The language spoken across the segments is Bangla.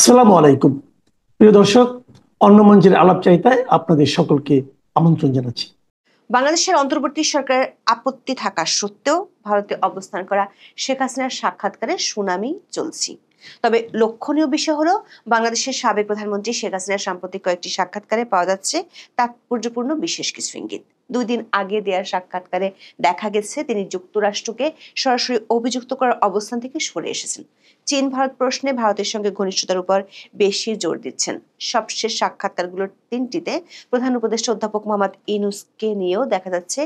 আসসালামু আলাইকুম প্রিয় দর্শক, অন্য মঞ্চের আলাপচারিতায় আপনাদের সকলকে আমন্ত্রণ জানাচ্ছি। বাংলাদেশের অন্তর্বর্তী সরকারের আপত্তি থাকা সত্ত্বেও ভারতে অবস্থান করা শেখ হাসিনার সাক্ষাৎকারে শুনানি চলছে। তবে লক্ষণীয় বিষয় হলো বাংলাদেশের সাবেক প্রধানমন্ত্রী শেখ হাসিনার সাম্প্রতিক কয়েকটি সাক্ষাৎকারে পাওয়া যাচ্ছে তাৎপর্যপূর্ণ বিশেষ কিছু ইঙ্গিত। 2 দিন আগে দেওয়ার সাক্ষাৎকারে দেখা গেছে তিনি যুক্তরাষ্ট্রকে সরাসরি অভিযুক্ত করার অবস্থান থেকে সরে এসেছেন। চীন ভারত প্রশ্নে ভারতের সঙ্গে ঘনিষ্ঠতার উপর বেশি জোর দিচ্ছেন। সবশেষ সাক্ষাৎকারগুলোর 3টিতে প্রধান উপদেষ্টা অধ্যাপক মোহাম্মদ ইউনূসকে নিয়েও দেখা যাচ্ছে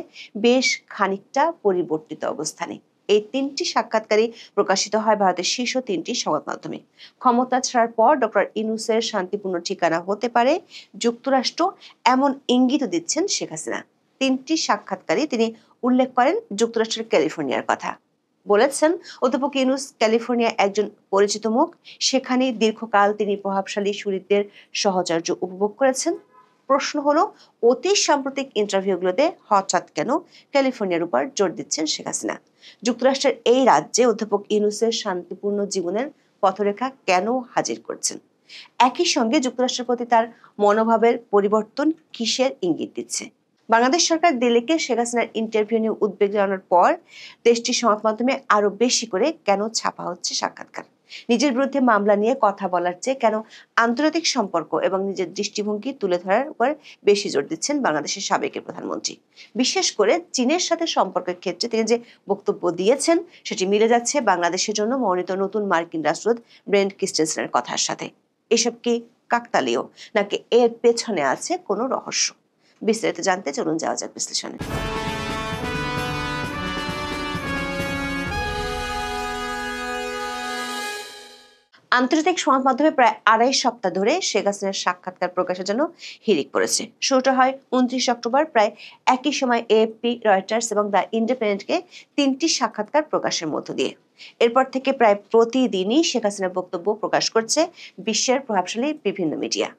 বেশ খানিকটা পরিবর্তিত অবস্থানে। এই 3টি সাক্ষাৎকারই প্রকাশিত হয় ভারতের শীর্ষ 3টি সংবাদ মাধ্যমে। ক্ষমতা ছাড়ার পর ডক্টর ইউনূসের শান্তিপূর্ণ ঠিকানা হতে পারে যুক্তরাষ্ট্র, এমন ইঙ্গিত দিচ্ছেন শেখ হাসিনা। 3টি সাক্ষাৎকারে তিনি উল্লেখ করেন যুক্তরাষ্ট্রের ক্যালিফোর্নিয়ার কথা। বলেছেন অধ্যাপক ইউনূস ক্যালিফোর্নিয়া একজন পরিচিত মুখ, সেখানে দীর্ঘকাল তিনি প্রভাবশালী সুরিতদের সহচর্য উপভোগ করেছেন। প্রশ্ন হলো, অতি সাম্প্রতিক ইন্টারভিউগুলোতে হঠাৎ কেন ক্যালিফোর্নিয়ার উপর জোর দিচ্ছেন শেখ হাসিনা? যুক্তরাষ্ট্রের এই রাজ্যে অধ্যাপক ইউনূসের শান্তিপূর্ণ জীবনের পথরেখা কেন হাজির করছেন? একই সঙ্গে যুক্তরাষ্ট্রের প্রতি তার মনোভাবের পরিবর্তন কিসের ইঙ্গিত দিচ্ছে? বাংলাদেশ সরকার দিল্লিকে শেখ হাসিনার ইন্টারভিউ নিয়ে উদ্বেগ জানানোর পর দেশটির সংবাদ মাধ্যমে আরো বেশি করে কেন ছাপা হচ্ছে সাক্ষাৎকার? নিজের বিরুদ্ধে মামলা নিয়ে কথা বলার চেয়ে কেন আন্তর্জাতিক সম্পর্ক এবং নিজের দৃষ্টিভঙ্গি তুলে ধরার উপর বেশি জোর দিচ্ছেন বাংলাদেশের সাবেক প্রধানমন্ত্রী? বিশেষ করে চীনের সাথে সম্পর্কের ক্ষেত্রে তিনি যে বক্তব্য দিয়েছেন সেটি মিলে যাচ্ছে বাংলাদেশের জন্য মনোনীত নতুন মার্কিন রাষ্ট্রদূত ব্রেন্ট ক্রিস্টেনসেনের কথার সাথে। এসব কি কাকতালীয়, নাকি এর পেছনে আছে কোনো রহস্য? বিস্তারিত জানতে চলুন যাওয়া যাক বিশ্লেষণে। আন্তর্জাতিক সংবাদ মাধ্যমে প্রায় 2.5 সপ্তাহ ধরে শেখ হাসিনার সাক্ষাৎকার প্রকাশের জন্য হিড়িক পড়েছে। শুরুটা হয় 29 অক্টোবর। প্রায় একই সময় এএফপি, রয়টার্স এবং দ্য ইন্ডিপেন্ডেন্টকে 3টি সাক্ষাৎকার প্রকাশের মধ্য দিয়ে। এরপর থেকে প্রায় প্রতিদিনই শেখ হাসিনার বক্তব্য প্রকাশ করছে বিশ্বের প্রভাবশালী বিভিন্ন মিডিয়া।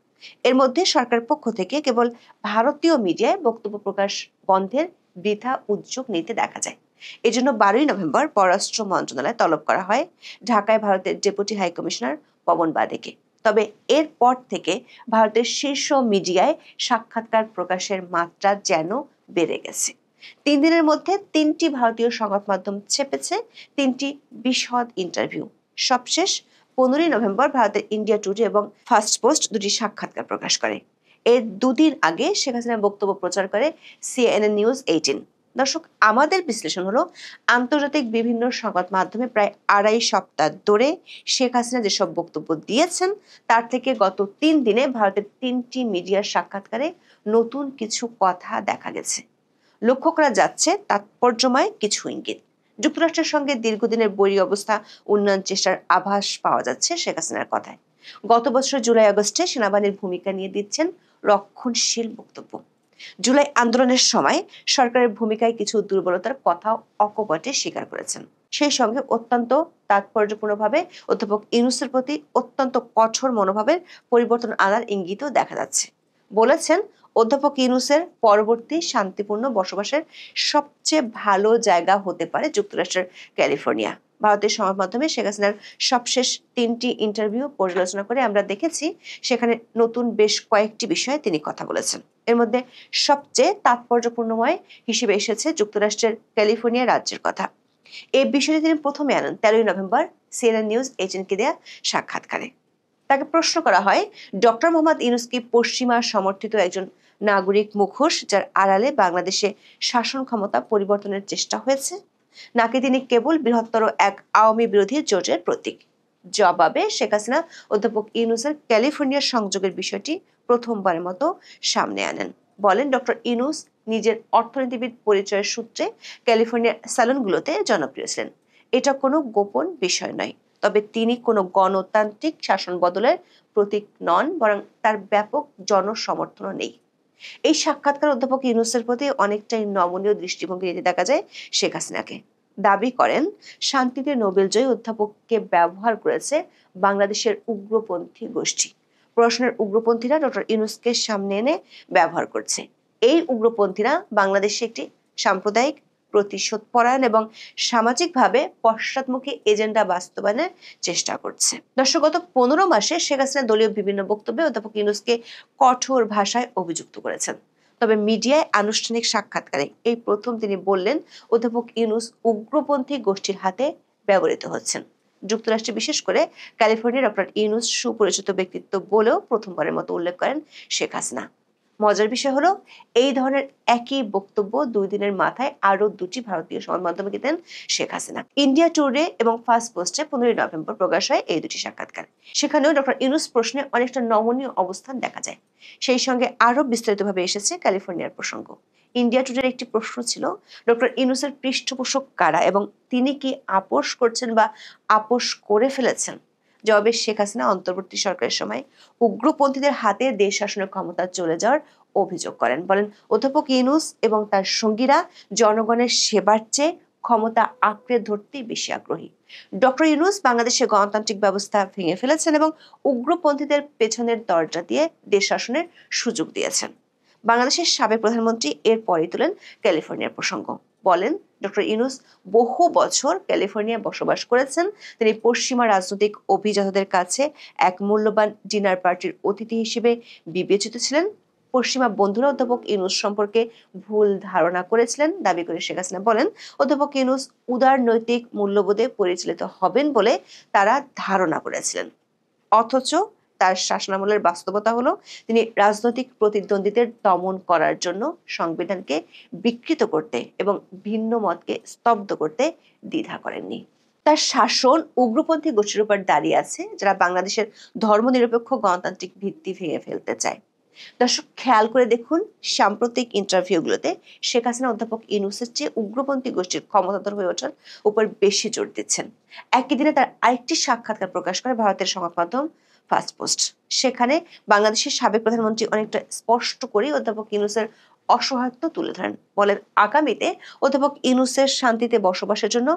এর মধ্যে সরকারের পক্ষ থেকে কেবল ভারতীয় মিডিয়ায় বক্তব্য প্রকাশ বন্ধের বৃথা উদ্যোগ নিতে দেখা যায়। এজন্য 12ই নভেম্বর পররাষ্ট্র মন্ত্রণালয় তলব করা হয় ঢাকায় ভারতের ডেপুটি হাই কমিশনার পবন বাদেকে। তবে এরপর থেকে ভারতের শীর্ষ মিডিয়ায় সাক্ষাৎকার প্রকাশের মাত্রা যেন বেড়ে গেছে। 3 দিনের মধ্যে 3টি ভারতীয় সংবাদ মাধ্যম ছেপেছে 3টি বিশদ ইন্টারভিউ। সবশেষ 15ই নভেম্বর ভারতের ইন্ডিয়া টুডে এবং ফার্স্ট পোস্ট 2টি সাক্ষাৎকার প্রকাশ করে। এর 2 দিন আগে শেখ হাসিনার বক্তব্য প্রচার করে CNN নিউজ 18। দর্শক, আমাদের বিশ্লেষণ হলো, আন্তর্জাতিক বিভিন্ন সংবাদ মাধ্যমে প্রায় 2.5 সপ্তাহ ধরে শেখ হাসিনা যেসব বক্তব্য দিয়েছেন তার থেকে গত 3 দিনে ভারতের 3টি মিডিয়ার সাক্ষাৎকারে নতুন কিছু কথা দেখা গেছে। লক্ষ্য করা যাচ্ছে তাৎপর্যময় কিছু ইঙ্গিত। যুক্তরাষ্ট্রের সঙ্গে দীর্ঘদিনের বৈরী অবস্থা উন্নয়ন চেষ্টার আভাস পাওয়া যাচ্ছে শেখ হাসিনার কথায়। গত বছর জুলাই আগস্টে সেনাবাহিনীর ভূমিকা নিয়ে দিচ্ছেন রক্ষণশীল বক্তব্য। জুলাই আন্দোলনের সময় সরকারের ভূমিকায় কিছু দুর্বলতার কথাও অকপটে স্বীকার করেছেন। সেই সঙ্গে অত্যন্ত তাৎপর্যপূর্ণভাবে অধ্যাপক ইউনূসের প্রতি অত্যন্ত কঠোর মনোভাবের পরিবর্তন আনার ইঙ্গিতও দেখা যাচ্ছে। বলেছেন অধ্যাপক ইউনূসের পরবর্তী শান্তিপূর্ণ বসবাসের সবচেয়ে ভালো জায়গা হতে পারে যুক্তরাষ্ট্রের ক্যালিফোর্নিয়া। ভারতের সংবাদ মাধ্যমে শেখ হাসিনার সবশেষ 3টি ইন্টারভিউ পর্যালোচনা করে আমরা দেখেছি সেখানে নতুন বেশ কয়েকটি বিষয়ে তিনি কথা বলেছেন। এর মধ্যে সবচেয়ে তাৎপর্যপূর্ণময় হিসেবে এসেছে যুক্তরাষ্ট্রের ক্যালিফোর্নিয়া রাজ্যের কথা। এই বিষয়টি তিনি প্রথমে আনেন 13ই নভেম্বর CNN নিউজ 18কে দেয়া সাক্ষাৎকারে। তাকে প্রশ্ন করা হয়, ডক্টর মোহাম্মদ ইউনূস কি পশ্চিমা সমর্থিত একজন নাগরিক মুখোশ যার আড়ালে বাংলাদেশে শাসন ক্ষমতা পরিবর্তনের চেষ্টা হয়েছে, নাকি তিনি কেবল বৃহত্তর এক আওয়ামী বিরোধী জোটের প্রতীক? জবাবে শেখ হাসিনা অধ্যাপক ইউনূসের ক্যালিফোর্নিয়ার সংযোগের বিষয়টি প্রথমবারের মতো সামনে আনেন। বলেন, ডক্টর ইউনূস নিজের অর্থনীতিবিদ পরিচয়ের সূত্রে ক্যালিফোর্নিয়ার স্যালনগুলোতে জনপ্রিয় ছিলেন। এটা কোনো গোপন বিষয় নয়। তবে তিনি কোনো গণতান্ত্রিক শাসন বদলের প্রতীক নন, বরং তার ব্যাপক জনসমর্থনও নেই। এই সাক্ষাৎকার অধ্যাপক ইউনূসের প্রতি অনেকটাই নমনীয় দৃষ্টিভঙ্গি নিতে দেখা যায় শেখ হাসিনাকে। দাবি করেন শান্তিতে নোবেলজয়ী অধ্যাপককে ব্যবহার করেছে বাংলাদেশের উগ্রপন্থী গোষ্ঠী। প্রশ্নের উগ্রপন্থীরা ডক্টর ইউনূসকে সামনে এনে ব্যবহার করছে। এই উগ্রপন্থীরা বাংলাদেশে একটি সাম্প্রদায়িক প্রতিশোধ পরায়ণ এবং সামাজিকভাবে পশ্চাৎমুখী এজেন্ডা বাস্তবায়নের চেষ্টা করছে। দর্শক, গত 15 মাসে শেখ হাসিনা দলীয় বিভিন্ন বক্তব্যে অধ্যাপক ইউনূসকে কঠোর ভাষায় অভিযুক্ত করেছেন। তবে মিডিয়ায় আনুষ্ঠানিক সাক্ষাৎকারে এই প্রথম তিনি বললেন অধ্যাপক ইউনূস উগ্রপন্থী গোষ্ঠীর হাতে ব্যবহৃত হচ্ছেন। যুক্তরাষ্ট্রে, বিশেষ করে ক্যালিফোর্নিয়া, ডক্টর ইউনূস সুপরিচিত ব্যক্তিত্ব বলেও প্রথমবারের মতো উল্লেখ করেন শেখ হাসিনা। মজার বিষয় হলো, এই ধরনের একই বক্তব্য 2 দিনের মাথায় আরো 2টি ভারতীয় সংবাদ মাধ্যমে দেন শেখ হাসিনা। ইন্ডিয়া টুডে এবং ফার্স্ট পোস্টে 15 নভেম্বর প্রকাশ হয় এই 2টি সাক্ষাৎকার। সেখানেও ডক্টর ইউনূস প্রশ্নে অনেকটা নমনীয় অবস্থান দেখা যায়। সেই সঙ্গে আরো বিস্তারিতভাবে এসেছে ক্যালিফোর্নিয়ার প্রসঙ্গ। ইন্ডিয়া টুডের একটি প্রশ্ন ছিল, ডক্টর ইউনূসের পৃষ্ঠপোষক কারা এবং তিনি কি আপোষ করছেন বা আপোষ করে ফেলেছেন? জবাবে শেখ হাসিনা অন্তর্বর্তী সরকারের সময় উগ্রপন্থীদের হাতে দেশ শাসনের ক্ষমতা চলে যাওয়ার অভিযোগ করেন। বলেন, অধ্যাপক ইউনূস এবং তার সঙ্গীরা জনগণের সেবার চেয়ে ক্ষমতা আঁকড়ে ধরতেই বেশি আগ্রহী। ডক্টর ইউনূস বাংলাদেশের গণতান্ত্রিক ব্যবস্থা ভেঙে ফেলেছেন এবং উগ্রপন্থীদের পেছনের দরজা দিয়ে দেশ শাসনের সুযোগ দিয়েছেন। বাংলাদেশের সাবেক প্রধানমন্ত্রী এর পরে তোলেন ক্যালিফোর্নিয়ার প্রসঙ্গ। বলেন, ডক্টর ইউনূস বহু বছর ক্যালিফোর্নিয়ায় বসবাস করেছেন। তিনি পশ্চিমা রাজনৈতিক অভিজাতদের কাছে এক মূল্যবান ডিনার পার্টির অতিথি হিসেবে বিবেচিত ছিলেন। পশ্চিমা বন্ধুরা অধ্যাপক ইউনূস সম্পর্কে ভুল ধারণা করেছিলেন দাবি করে শেখ হাসিনা বলেন, অধ্যাপক ইউনূস উদার নৈতিক মূল্যবোধে পরিচালিত হবেন বলে তারা ধারণা করেছিলেন। অথচ তার শাসনামলের বাস্তবতা হলো, তিনি রাজনৈতিক প্রতিদ্বন্দ্বীদের দমন করার জন্য সংবিধানকে বিকৃত করতে এবং ভিন্ন মতকে স্তব্ধ করতে দ্বিধা করেননি। তার শাসন উগ্রপন্থী গোষ্ঠীর উপর দাঁড়িয়ে আছে, যারা বাংলাদেশের ধর্মনিরপেক্ষ গণতান্ত্রিক ভিত্তি ভেঙে ফেলতে চায়। দর্শক, খেয়াল করে দেখুন, সাম্প্রতিক ইন্টারভিউগুলোতে শেখ হাসিনা অধ্যাপক ইউনূসের চেয়ে উগ্রপন্থী গোষ্ঠীর ক্ষমতাধর হয়ে ওঠার উপর বেশি জোর দিচ্ছেন। একই দিনে তার আরেকটি সাক্ষাৎকার প্রকাশ করে ভারতের সংবাদ মাধ্যম ফার্স্ট পোস্ট। সেখানে বাংলাদেশের সাবেক প্রধানমন্ত্রী অনেকটা স্পষ্ট করে অধ্যাপক ইউনূসের অসহায়ত্ব তুলে ধরেন। বলেন, আগামীতে অধ্যাপক ইউনূসের শান্তিতে বসবাসের জন্য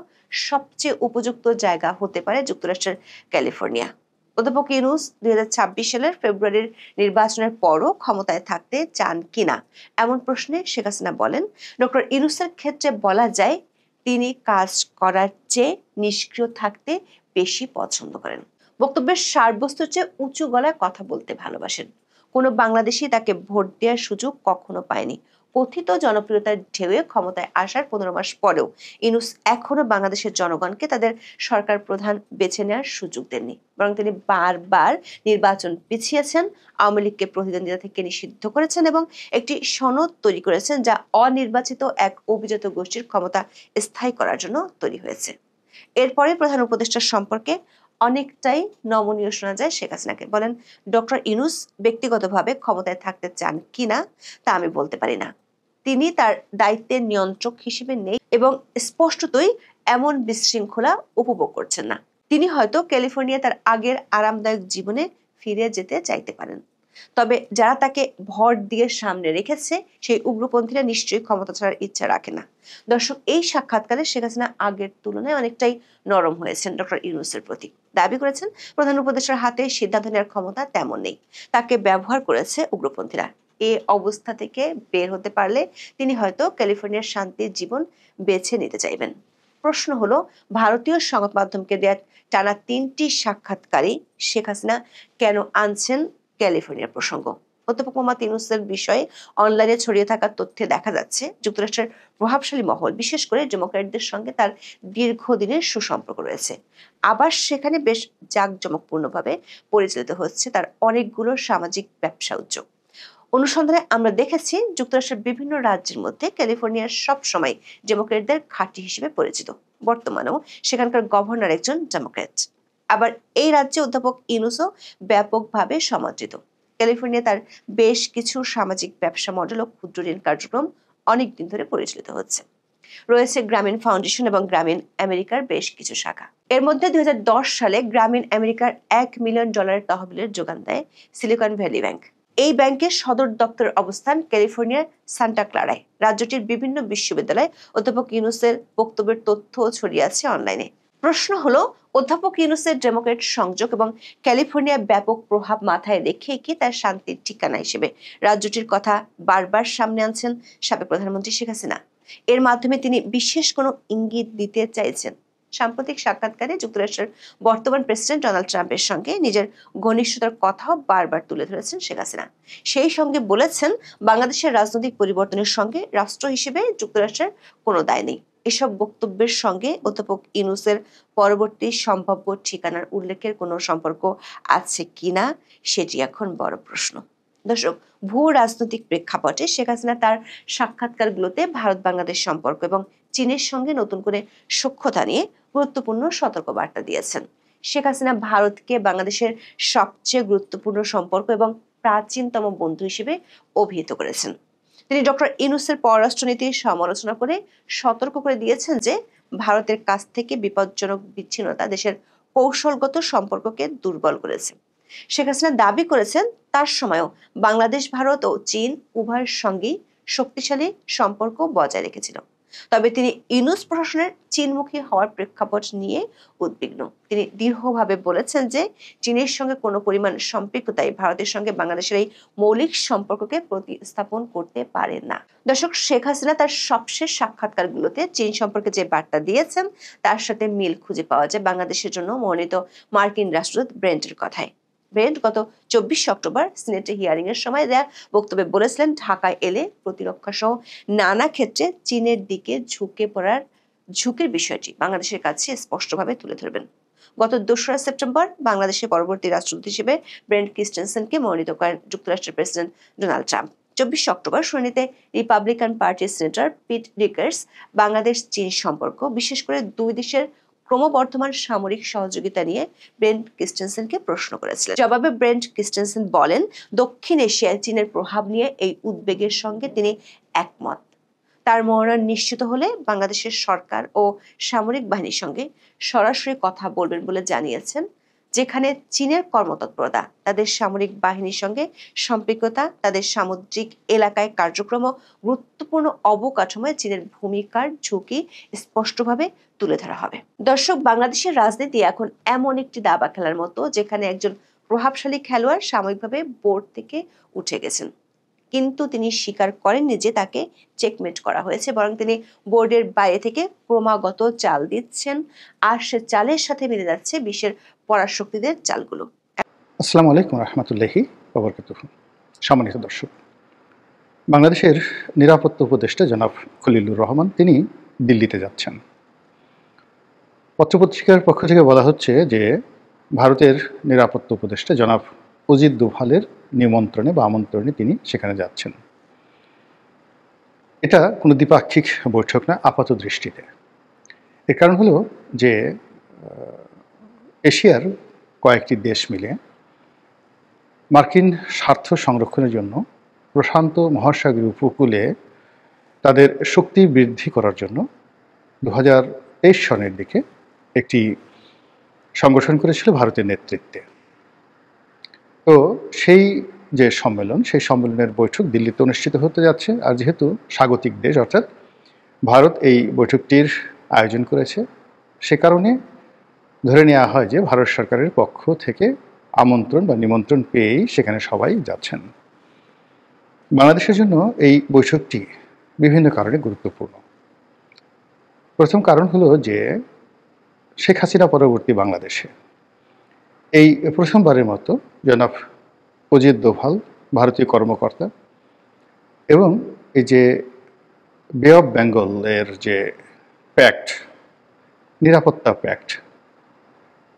সবচেয়ে উপযুক্ত জায়গা হতে পারে যুক্তরাষ্ট্রের ক্যালিফোর্নিয়া। অধ্যাপক ইউনূস 2026 সালের ফেব্রুয়ারির নির্বাচনের পরও ক্ষমতায় থাকতে চান কিনা এমন প্রশ্নে শেখ হাসিনা বলেন, ডক্টর ইউনূসের ক্ষেত্রে বলা যায় তিনি কাজ করার চেয়ে নিষ্ক্রিয় থাকতে বেশি পছন্দ করেন। বক্তব্যের সারবস্তুর চেয়ে উঁচু গলায় কথা বলতে ভালোবাসেন। কোনো বাংলাদেশী তাকে ভোট দেওয়ার সুযোগ কখনো পায়নি। কথিত জনপ্রিয়তার ঢেউয়ে ক্ষমতায় আসার 15 মাস পরেও ইউনূস এখনো বাংলাদেশের জনগণকে তাদের সরকার প্রধান বেছে নেওয়ার সুযোগ দেননি, বরং তিনি বারবার নির্বাচন পিছিয়েছেন, আওয়ামী লীগকে প্রতিদ্বন্দ্বিতা থেকে নিষিদ্ধ করেছেন এবং একটি সনদ তৈরি করেছেন যা অনির্বাচিত এক অভিজাত গোষ্ঠীর ক্ষমতা স্থায়ী করার জন্য তৈরি হয়েছে। এরপরে প্রধান উপদেষ্টার সম্পর্কে অনেকটাই নমনীয় শোনা যায় শেখ হাসিনাকে। বলেন, ডক্টর ইউনূস ব্যক্তিগতভাবে ক্ষমতায় থাকতে চান কিনা তা আমি বলতে পারি না। তিনি তার দায়িত্বের নিয়ন্ত্রক হিসেবে নেই এবং স্পষ্টতই এমন বিশৃঙ্খলা উপভোগ করছেন না। তিনি হয়তো ক্যালিফোর্নিয়া তার আগের আরামদায়ক জীবনে ফিরে যেতে চাইতে পারেন। তবে যারা তাকে ভর দিয়ে সামনে রেখেছে সেই উগ্রপন্থীরা নিশ্চয়ই ক্ষমতা ছাড়ার ইচ্ছা রাখে না। দর্শক, এই সাক্ষাৎকারে শেখ হাসিনা আগের তুলনায় অনেকটাই নরম হয়েছেন ডক্টর ইউনূসের প্রতি। দাবি করেছেন প্রধান উপদেষ্টার হাতে সিদ্ধান্ত নেওয়ার ক্ষমতা তেমন নেই, তাকে ব্যবহার করেছে উগ্রপন্থীরা। এই অবস্থা থেকে বের হতে পারলে তিনি হয়তো ক্যালিফোর্নিয়ার শান্তির জীবন বেছে নিতে চাইবেন। প্রশ্ন হলো, ভারতীয় সংবাদ মাধ্যমকে দেয়া টানা 3টি সাক্ষাৎকারী শেখ হাসিনা কেন আনছেন ক্যালিফোর্নিয়ার প্রসঙ্গ? অধ্যাপক মোহাম্মদ ইউনূসের বিষয়ে অনলাইনে ছড়িয়ে থাকা তথ্যে দেখা যাচ্ছে যুক্তরাষ্ট্রের প্রভাবশালী মহল, বিশেষ করে ডেমোক্র্যাটদের সঙ্গে তার দীর্ঘদিনের সুসম্পর্ক রয়েছে। আবার সেখানে বেশ জাঁকজমকপূর্ণভাবে পরিচালিত হচ্ছে তার অনেকগুলো সামাজিক ব্যবসা উদ্যোগ। অনুসন্ধানে আমরা দেখেছি যুক্তরাষ্ট্রের বিভিন্ন রাজ্যের মধ্যে ক্যালিফোর্নিয়ার সবসময় ডেমোক্র্যাটদের ঘাঁটি হিসেবে পরিচিত। বর্তমানেও সেখানকার গভর্নর একজন ডেমোক্র্যাট। আবার এই রাজ্যে অধ্যাপক ইউনূসও ব্যাপকভাবে সমাদৃত। ক্যালিফোর্নিয়া তার বেশ কিছু সামাজিক ব্যবসা মডেল ও ক্ষুদ্র ঋণ কার্যক্রম অনেকদিন ধরে পরিচালিত হচ্ছে। রয়েছে গ্রামীণ ফাউন্ডেশন এবং গ্রামীণ আমেরিকার বেশ কিছু শাখা। এর মধ্যে 2010 সালে গ্রামীণ আমেরিকার $1 মিলিয়ন তহবিলের যোগান দেয় সিলিকন ভ্যালি ব্যাংক। এই ব্যাংকের সদর দপ্তরের অবস্থান ক্যালিফোর্নিয়ার সান্টা ক্লারায়। রাজ্যটির বিভিন্ন বিশ্ববিদ্যালয়ে অধ্যাপক ইউনূসের বক্তব্যের তথ্য ছড়িয়ে আছে অনলাইনে। প্রশ্ন হলো, অধ্যাপক ইউনূসের ডেমোক্র্যাট সংযোগ এবং ক্যালিফোর্নিয়ার ব্যাপক প্রভাব মাথায় রেখে কি তার শান্তির ঠিকানা হিসেবে রাজ্যটির কথা বারবার সামনে আনছেন সাবেক প্রধানমন্ত্রী শেখ হাসিনা? এর মাধ্যমে তিনি বিশেষ কোনো ইঙ্গিত দিতে চাইছেন? সাম্প্রতিক সাক্ষাৎকারে যুক্তরাষ্ট্রের বর্তমান প্রেসিডেন্ট ডোনাল্ড ট্রাম্পের সঙ্গে নিজের ঘনিষ্ঠতার কথাও বারবার তুলে ধরেছেন শেখ হাসিনা। সেই সঙ্গে বলেছেন, বাংলাদেশের রাজনৈতিক পরিবর্তনের সঙ্গে রাষ্ট্র হিসেবে যুক্তরাষ্ট্রের কোনো দায় নেই। এসব বক্তব্যের সঙ্গে অধ্যাপক ইউনূসের পরবর্তী সম্ভাব্য ঠিকানার উল্লেখের কোনো সম্পর্ক আছে কিনা সেটি এখন বড় প্রশ্ন। দর্শক, ভূ রাজনৈতিক প্রেক্ষাপটে শেখ হাসিনা তার সাক্ষাৎকারগুলোতে ভারত বাংলাদেশ সম্পর্ক এবং চীনের সঙ্গে নতুন করে সখ্যতা নিয়ে গুরুত্বপূর্ণ সতর্কবার্তা দিয়েছেন। শেখ হাসিনা ভারতকে বাংলাদেশের সবচেয়ে গুরুত্বপূর্ণ সম্পর্ক এবং প্রাচীনতম বন্ধু হিসেবে অভিহিত করেছেন। তিনি ডক্টর ইউনূসের পররাষ্ট্রনীতির সমালোচনা করে সতর্ক করে দিয়েছেন যে ভারতের কাছ থেকে বিপজ্জনক বিচ্ছিন্নতা দেশের কৌশলগত সম্পর্ককে দুর্বল করেছে। শেখ হাসিনা দাবি করেছেন, তার সময়ও বাংলাদেশ, ভারত ও চীন উভয়ের সঙ্গেই শক্তিশালী সম্পর্ক বজায় রেখেছিল। তবে তিনি ইউনূস প্রশাসনের চীনমুখী হওয়ার প্রেক্ষাপট নিয়ে উদ্বিগ্ন। তিনি দৃঢ়ভাবে বলেছেন যে চীনের সঙ্গে কোনো পরিমাণ সম্পৃক্ততাই ভারতের সঙ্গে বাংলাদেশের এই মৌলিক সম্পর্ককে প্রতিস্থাপন করতে পারে না। দর্শক, শেখ হাসিনা তার সবশেষ সাক্ষাৎকারগুলোতে চীন সম্পর্কে যে বার্তা দিয়েছেন তার সাথে মিল খুঁজে পাওয়া যায় বাংলাদেশের জন্য মনোনীত মার্কিন রাষ্ট্রদূত ব্রেন্টের কথায়। ব্রেন্ট গত 24 অক্টোবর সিনেটে হিয়ারিং এর সময় দেয়া বক্তব্যে বলেছিলেন, ঢাকায় এলে প্রতিরক্ষা সহ নানা ক্ষেত্রে চীনের দিকে ঝুঁকে পড়ার ঝুঁকির বিষয়টি বাংলাদেশের কাছে স্পষ্টভাবে তুলে ধরবেন। গত 2রা সেপ্টেম্বর বাংলাদেশের পরবর্তী রাষ্ট্রদূত হিসেবে ব্রেন্ট ক্রিস্টেনসেনকে মনোনীত করেন যুক্তরাষ্ট্রের প্রেসিডেন্ট ডোনাল্ড ট্রাম্প। 24 অক্টোবর শুনানিতে রিপাবলিকান পার্টির সিনেটর পিট রিকার্স বাংলাদেশ চীন সম্পর্ক, বিশেষ করে দুই দেশের ক্রমবর্ধমান সামরিক সহযোগিতা নিয়ে ব্রেন্ট ক্রিস্টেনসেনকে প্রশ্ন করেছিলেন। জবাবে ব্রেন্ট ক্রিস্টেনসেন বলেন, দক্ষিণ এশিয়ায় চীনের প্রভাব নিয়ে এই উদ্বেগের সঙ্গে তিনি একমত। তার মনোনয়ন নিশ্চিত হলে বাংলাদেশের সরকার ও সামরিক বাহিনীর সঙ্গে সরাসরি কথা বলবেন বলে জানিয়েছেন। যেখানে চীনের কর্মতৎপরতা, তাদের সামরিক বাহিনীর সঙ্গে সম্পৃক্ততা, তাদের সামুদ্রিক এলাকায় কার্যক্রম, গুরুত্বপূর্ণ অবকাঠামোয় চীনের ভূমিকার ঝুঁকি স্পষ্টভাবে তুলে ধরা হবে। দর্শক, বাংলাদেশের রাজনীতি এখন এমন একটি দাবা খেলার মতো যেখানে একজন প্রভাবশালী খেলোয়াড় সাময়িকভাবে বোর্ড থেকে উঠে গেছেন, কিন্তু তিনি স্বীকার করেননি যে তাকে চেকমেট করা হয়েছে, বরং তিনি বোর্ডের বাইরে থেকে ক্রমাগত চাল দিচ্ছেন, আর সে চালের সাথে মিলে যাচ্ছে বিশ্বের পরাশক্তিদের চালগুলো। আসসালামু আলাইকুম রহমতুল্লাহি ওয়া বারাকাতুহু। সম্মানিত দর্শক, বাংলাদেশের নিরাপত্তা উপদেষ্টা জনাব খলিলুর রহমান তিনি দিল্লিতে যাচ্ছেন। পত্রপত্রিকার পক্ষ থেকে বলা হচ্ছে যে ভারতের নিরাপত্তা উপদেষ্টা জনাব অজিত দোভালের নিমন্ত্রণে বা আমন্ত্রণে তিনি সেখানে যাচ্ছেন। এটা কোনো দ্বিপাক্ষিক বৈঠক না আপাত দৃষ্টিতে। এর কারণ হলো যে এশিয়ার কয়েকটি দেশ মিলে মার্কিন স্বার্থ সংরক্ষণের জন্য প্রশান্ত মহাসাগরীয় উপকূলে তাদের শক্তি বৃদ্ধি করার জন্য 2023 সনের দিকে একটি সংগঠন করেছিল ভারতের নেতৃত্বে। তো সেই যে সম্মেলন, সেই সম্মেলনের বৈঠক দিল্লিতে অনুষ্ঠিত হতে যাচ্ছে। আর যেহেতু স্বাগতিক দেশ অর্থাৎ ভারত এই বৈঠকটির আয়োজন করেছে, সে কারণে ধরে নেওয়া হয় যে ভারত সরকারের পক্ষ থেকে আমন্ত্রণ বা নিমন্ত্রণ পেয়েই সেখানে সবাই যাচ্ছেন। বাংলাদেশের জন্য এই বৈঠকটি বিভিন্ন কারণে গুরুত্বপূর্ণ। প্রথম কারণ হলো যে শেখ হাসিনা পরবর্তী বাংলাদেশে এই প্রথমবারের মতো জনাব অজিত দোভাল, ভারতীয় কর্মকর্তা, এবং এই যে বে অফ বেঙ্গলের যে প্যাক্ট, নিরাপত্তা প্যাক্ট,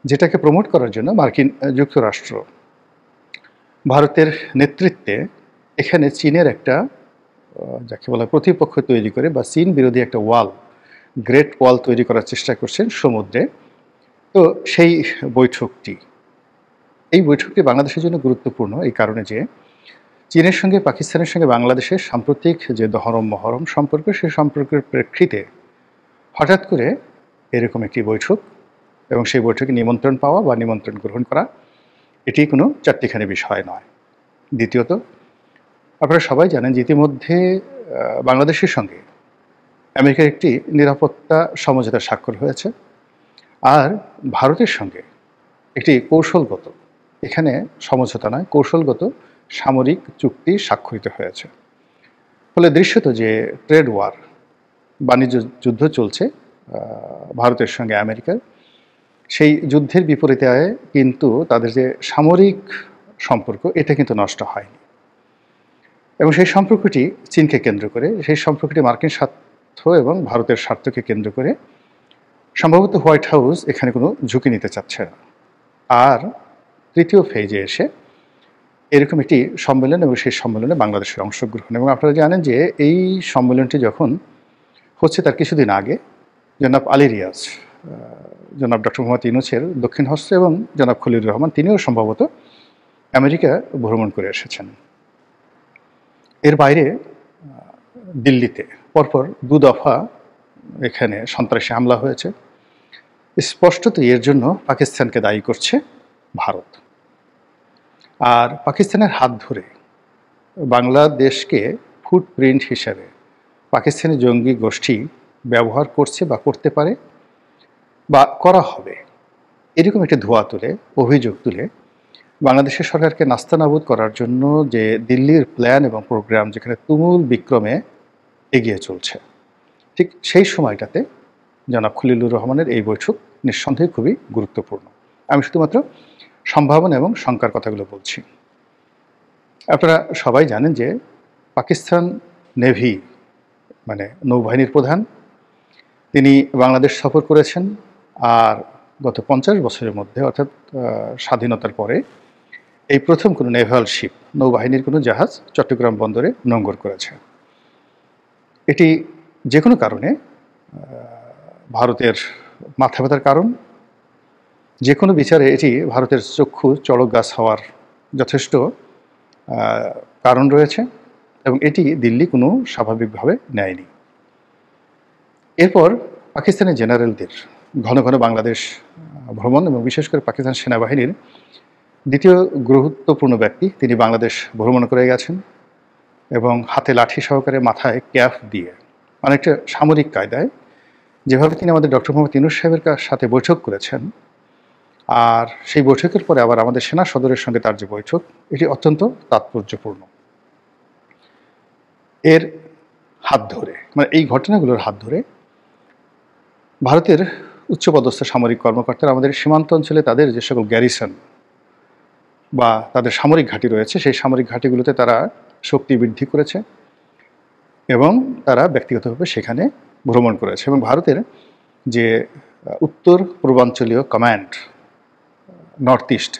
যেটাকে প্রমোট করার জন্য মার্কিন যুক্তরাষ্ট্র ভারতের নেতৃত্বে এখানে চীনের একটা যাকে বলা প্রতিপক্ষ তৈরি করে বা চীন বিরোধী একটা ওয়াল, গ্রেট ওয়াল তৈরি করার চেষ্টা করছেন সমুদ্রে। তো সেই বৈঠকটি, এই বৈঠকটি বাংলাদেশের জন্য গুরুত্বপূর্ণ এই কারণে যে চীনের সঙ্গে পাকিস্তানের সঙ্গে বাংলাদেশের সাম্প্রতিক যে দহরম মহরম সম্পর্ক, সেই সম্পর্কের প্রেক্ষিতে হঠাৎ করে এরকম একটি বৈঠক এবং সেই বৈঠকে নিমন্ত্রণ পাওয়া বা নিমন্ত্রণ গ্রহণ করা, এটি কোনো চারটিখানি বিষয় নয়। দ্বিতীয়ত, আপনারা সবাই জানেন যে ইতিমধ্যে বাংলাদেশের সঙ্গে আমেরিকার একটি নিরাপত্তা সমঝোতা স্বাক্ষর হয়েছে, আর ভারতের সঙ্গে একটি কৌশলগত, এখানে সমঝোতা নয়, কৌশলগত সামরিক চুক্তি স্বাক্ষরিত হয়েছে। ফলে দৃশ্যত যে ট্রেড ওয়ার, বাণিজ্য যুদ্ধ চলছে ভারতের সঙ্গে আমেরিকার। সেই যুদ্ধের বিপরীতে কিন্তু তাদের যে সামরিক সম্পর্ক এটা কিন্তু নষ্ট হয়নি, এবং সেই সম্পর্কটি চীনকে কেন্দ্র করে, সেই সম্পর্কটি মার্কিন স্বার্থ এবং ভারতের স্বার্থকে কেন্দ্র করে সম্ভবত হোয়াইট হাউস এখানে কোনো ঝুঁকি নিতে চাচ্ছে না। আর তৃতীয় ফেজে এসে এরকম একটি সম্মেলন এবং সেই সম্মেলনে বাংলাদেশের অংশগ্রহণ। এবং আপনারা জানেন যে এই সম্মেলনটি যখন হচ্ছে তার কিছুদিন আগে জনাব আলী রিয়াজ, জনাব ডক্টর মোহাম্মদ ইউনূসের দক্ষিণ হস্ত, এবং জনাব খলিলুর রহমান তিনিও সম্ভবত আমেরিকা ভ্রমণ করে এসেছেন। এর বাইরে দিল্লিতে পরপর 2 দফা এখানে সন্ত্রাসী হামলা হয়েছে। স্পষ্টত এর জন্য পাকিস্তানকে দায়ী করছে ভারত। আর পাকিস্তানের হাত ধরে বাংলাদেশকে ফুটপ্রিন্ট হিসেবে পাকিস্তানি জঙ্গি গোষ্ঠী ব্যবহার করছে বা করতে পারে বা করা হবে, এরকম একটি ধোঁয়া তুলে, অভিযোগ তুলে বাংলাদেশের সরকারকে নাস্তানাবুদ করার জন্য যে দিল্লির প্ল্যান এবং প্রোগ্রাম যেখানে তুমুল বিক্রমে এগিয়ে চলছে, ঠিক সেই সময়টাতে জনাব খলিলুর রহমানের এই বৈঠক নিঃসন্দেহে খুবই গুরুত্বপূর্ণ। আমি শুধুমাত্র সম্ভাবনা এবং শঙ্কার কথাগুলো বলছি। আপনারা সবাই জানেন যে পাকিস্তান নেভি মানে নৌবাহিনীর প্রধান, তিনি বাংলাদেশ সফর করেছেন। আর গত 50 বছরের মধ্যে, অর্থাৎ স্বাধীনতার পরে এই প্রথম কোনো নেভাল শিপ, নৌবাহিনীর কোনো জাহাজ চট্টগ্রাম বন্দরে নোঙর করেছে। এটি যে কোনো কারণে ভারতের মাথা ব্যথার কারণ, যে কোনো বিচারে এটি ভারতের চক্ষু চড়ক গাছ হওয়ার যথেষ্ট কারণ রয়েছে, এবং এটি দিল্লি কোনো স্বাভাবিকভাবে নেয়নি। এরপর পাকিস্তানের জেনারেলদের ঘন ঘন বাংলাদেশ ভ্রমণ, এবং বিশেষ করে পাকিস্তান সেনাবাহিনীর দ্বিতীয় গুরুত্বপূর্ণ ব্যক্তি তিনি বাংলাদেশ ভ্রমণ করে গেছেন, এবং হাতে লাঠি সহকারে মাথায় ক্যাপ দিয়ে অনেকটা সামরিক কায়দায় যেভাবে তিনি আমাদের ডক্টর মোহাম্মদ ইউনূস সাহেবের সাথে বৈঠক করেছেন, আর সেই বৈঠকের পরে আবার আমাদের সেনা সদরের সঙ্গে তার যে বৈঠক, এটি অত্যন্ত তাৎপর্যপূর্ণ। এর হাত ধরে, মানে এই ঘটনাগুলোর হাত ধরে ভারতের উচ্চপদস্থ সামরিক কর্মকর্তারা আমাদের সীমান্ত অঞ্চলে তাদের যে সকল গ্যারিসন বা তাদের সামরিক ঘাঁটি রয়েছে, সেই সামরিক ঘাঁটিগুলোতে তারা শক্তি বৃদ্ধি করেছে, এবং তারা ব্যক্তিগতভাবে সেখানে ভ্রমণ করেছে। এবং ভারতের যে উত্তর পূর্বাঞ্চলীয় কমান্ড, নর্থ ইস্ট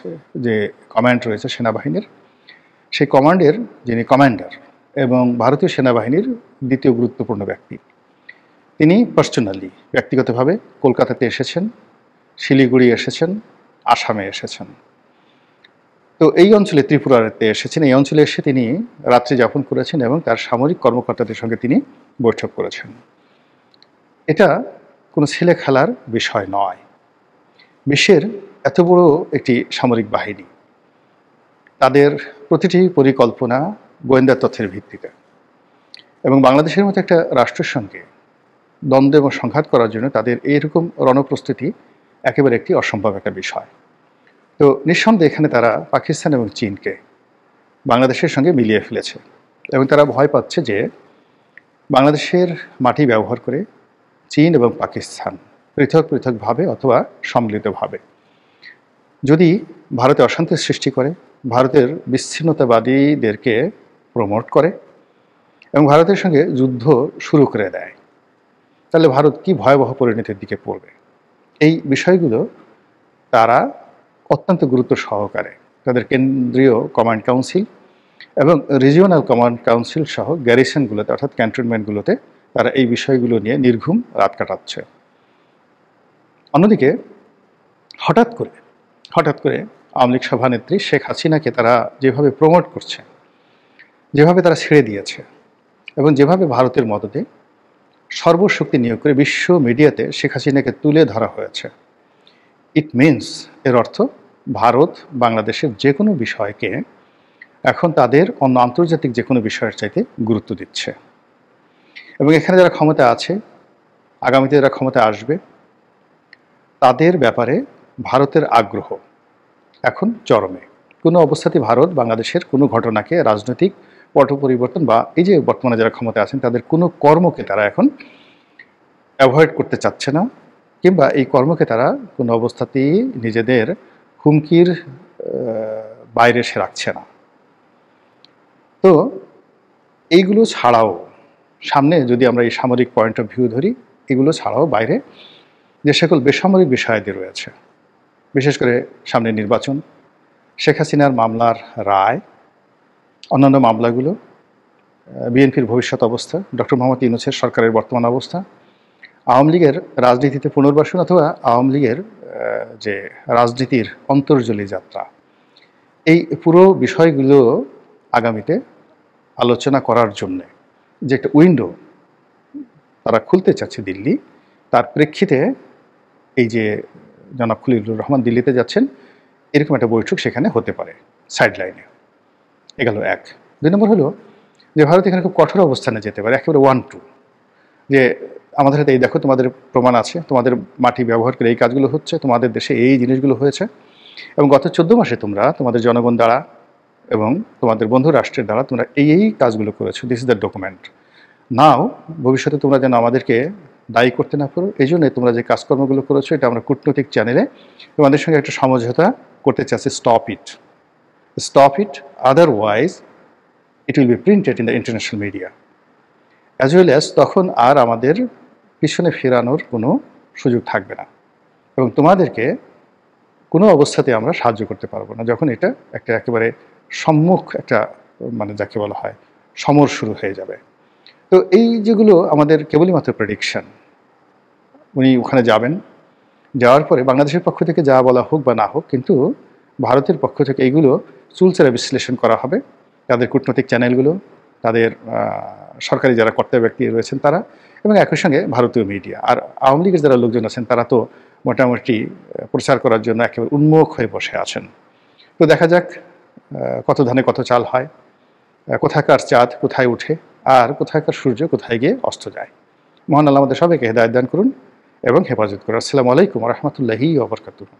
যে কমান্ড রয়েছে সেনাবাহিনীর, সেই কমান্ডের যিনি কমান্ডার এবং ভারতীয় সেনাবাহিনীর দ্বিতীয় গুরুত্বপূর্ণ ব্যক্তি, তিনি পার্সোনালি ব্যক্তিগতভাবে কলকাতাতে এসেছেন, শিলিগুড়ি এসেছেন, আসামে এসেছেন। তো এই অঞ্চলে ত্রিপুরাতে এসেছেন। এই অঞ্চলে এসে তিনি রাত্রি যাপন করেছেন এবং তার সামরিক কর্মকর্তাদের সঙ্গে তিনি বৈঠক করেছেন। এটা কোনো ছেলে খেলার বিষয় নয়। বিশ্বের এত বড় একটি সামরিক বাহিনী, তাদের প্রতিটি পরিকল্পনা গোয়েন্দা তথ্যের ভিত্তিতে, এবং বাংলাদেশের মতো একটা রাষ্ট্রের সঙ্গে দ্বন্দ্ব এবং সংঘাত করার জন্য তাদের এইরকম রণপ্রস্তুতি একেবারে একটি অসম্ভব একটা বিষয়। তো নিঃসন্দেহে এখানে তারা পাকিস্তান এবং চীনকে বাংলাদেশের সঙ্গে মিলিয়ে ফেলেছে, এবং তারা ভয় পাচ্ছে যে বাংলাদেশের মাটি ব্যবহার করে চীন এবং পাকিস্তান পৃথক পৃথকভাবে অথবা সম্মিলিতভাবে যদি ভারতে অশান্তির সৃষ্টি করে, ভারতের বিচ্ছিন্নতাবাদীদেরকে প্রমোট করে এবং ভারতের সঙ্গে যুদ্ধ শুরু করে দেয়, তাহলে ভারত কি ভয়াবহ পরিণতির দিকে পড়বে। এই বিষয়গুলো তারা অত্যন্ত গুরুত্ব সহকারে তাদের কেন্দ্রীয় কমান্ড কাউন্সিল এবং রিজিওনাল কমান্ড কাউন্সিল সহ গ্যারিসনগুলোতে, অর্থাৎ ক্যান্টনমেন্টগুলোতে তারা এই বিষয়গুলো নিয়ে নির্ঘুম রাত কাটাচ্ছে। অন্যদিকে হঠাৎ করে আওয়ামী লীগ সভানেত্রী শেখ হাসিনাকে তারা যেভাবে প্রমোট করছে, যেভাবে তারা ছেড়ে দিয়েছে, এবং যেভাবে ভারতের মদদে সর্বশক্তি নিয়োগ করে বিশ্ব মিডিয়াতে শেখ হাসিনাকে তুলে ধরা হয়েছে, ইট মিনস, এর অর্থ ভারত বাংলাদেশের যে কোনো বিষয়কে এখন তাদের অন্য আন্তর্জাতিক যে কোনো বিষয়ের চাইতে গুরুত্ব দিচ্ছে। এবং এখানে যারা ক্ষমতা আছে, আগামীতে যারা ক্ষমতা আসবে, তাদের ব্যাপারে ভারতের আগ্রহ এখন চরমে। কোনো অবস্থাতেই ভারত বাংলাদেশের কোনো ঘটনাকে, রাজনৈতিক পট পরিবর্তন বা এই যে বর্তমানে যারা ক্ষমতা আছেন তাদের কোনো কর্মকে তারা এখন অ্যাভয়েড করতে চাচ্ছে না, কিংবা এই কর্মকে তারা কোনো অবস্থাতেই নিজেদের হুমকির বাইরে সে রাখছে না। তো এইগুলো ছাড়াও সামনে যদি আমরা এই সামরিক পয়েন্ট অফ ভিউ ধরি, এগুলো ছাড়াও বাইরে যে সকল বেসামরিক বিষয়াদি রয়েছে, বিশেষ করে সামনে নির্বাচন, শেখ হাসিনার মামলার রায়, অন্যান্য মামলাগুলো, বিএনপির ভবিষ্যৎ অবস্থা, ডক্টর মোহাম্মদ ইউনূসের সরকারের বর্তমান অবস্থা, আওয়ামী লীগের রাজনীতিতে পুনর্বাসন অথবা আওয়ামী লীগের যে রাজনীতির অন্তর্জলি যাত্রা, এই পুরো বিষয়গুলো আগামীতে আলোচনা করার জন্যে যে একটা উইন্ডো তারা খুলতে চাচ্ছে দিল্লি, তার প্রেক্ষিতে এই যে জনাব খলিলুর রহমান দিল্লিতে যাচ্ছেন, এরকম একটা বৈঠক সেখানে হতে পারে সাইড লাইনে। এগুলো এক। 2 নম্বর হলো যে ভারত এখানে খুব কঠোর অবস্থানে যেতে পারে, একেবারে 1-2, যে আমাদের হাতে এই দেখো তোমাদের প্রমাণ আছে, তোমাদের মাটি ব্যবহার করে এই কাজগুলো হচ্ছে, তোমাদের দেশে এই জিনিসগুলো হয়েছে, এবং গত 14 মাসে তোমরা তোমাদের জনগণ দ্বারা এবং তোমাদের বন্ধু রাষ্ট্রের দ্বারা তোমরা এই কাজগুলো করেছো, দিস ইজ দ্য ডকুমেন্ট। নাও ভবিষ্যতে তোমরা যেন আমাদেরকে দায়ী করতে না পারো, এই জন্যে তোমরা যে কাজকর্মগুলো করেছো এটা আমরা কূটনৈতিক চ্যানেলে তোমাদের সঙ্গে একটা সমঝোতা করতে চাচ্ছি, stop it, otherwise it will be printed in the international media, as well as তখন আর আমাদের পিছনে ফেরানোর কোনো সুযোগ থাকবে না, এবং তোমাদেরকে কোনো অবস্থাতে আমরা সাহায্য করতে পারবো না যখন এটা একটা একেবারে সম্মুখ একটা মানে যাকে বলা হয় সমর শুরু হয়ে যাবে। তো এই যেগুলো আমাদের কেবলই মাত্র প্রেডিকশন। উনি ওখানে যাবেন, যাওয়ার পরে বাংলাদেশের পক্ষ থেকে যা বলা হোক বা না হোক, কিন্তু ভারতের পক্ষ থেকে এইগুলো চুলচেরা বিশ্লেষণ করা হবে, তাদের কূটনৈতিক চ্যানেলগুলো, তাদের সরকারি যারা কর্তা ব্যক্তি রয়েছেন তারা, এবং একই সঙ্গে ভারতীয় মিডিয়া। আর আওয়ামী লীগের যারা লোকজন আছেন তারা তো মোটামুটি প্রচার করার জন্য একেবারে উন্মুখ হয়ে বসে আছেন। তো দেখা যাক কত ধানে কত চাল হয়, কোথাকার চাঁদ কোথায় উঠে আর কোথাকার সূর্য কোথায় গিয়ে অস্ত যায়। মহান আল্লাহ আমাদের সবাইকে হেদায়েত দান করুন এবং হেফাজত করুন। আসসালামু আলাইকুম ওয়া রাহমাতুল্লাহি ওয়া বারাকাতুহু।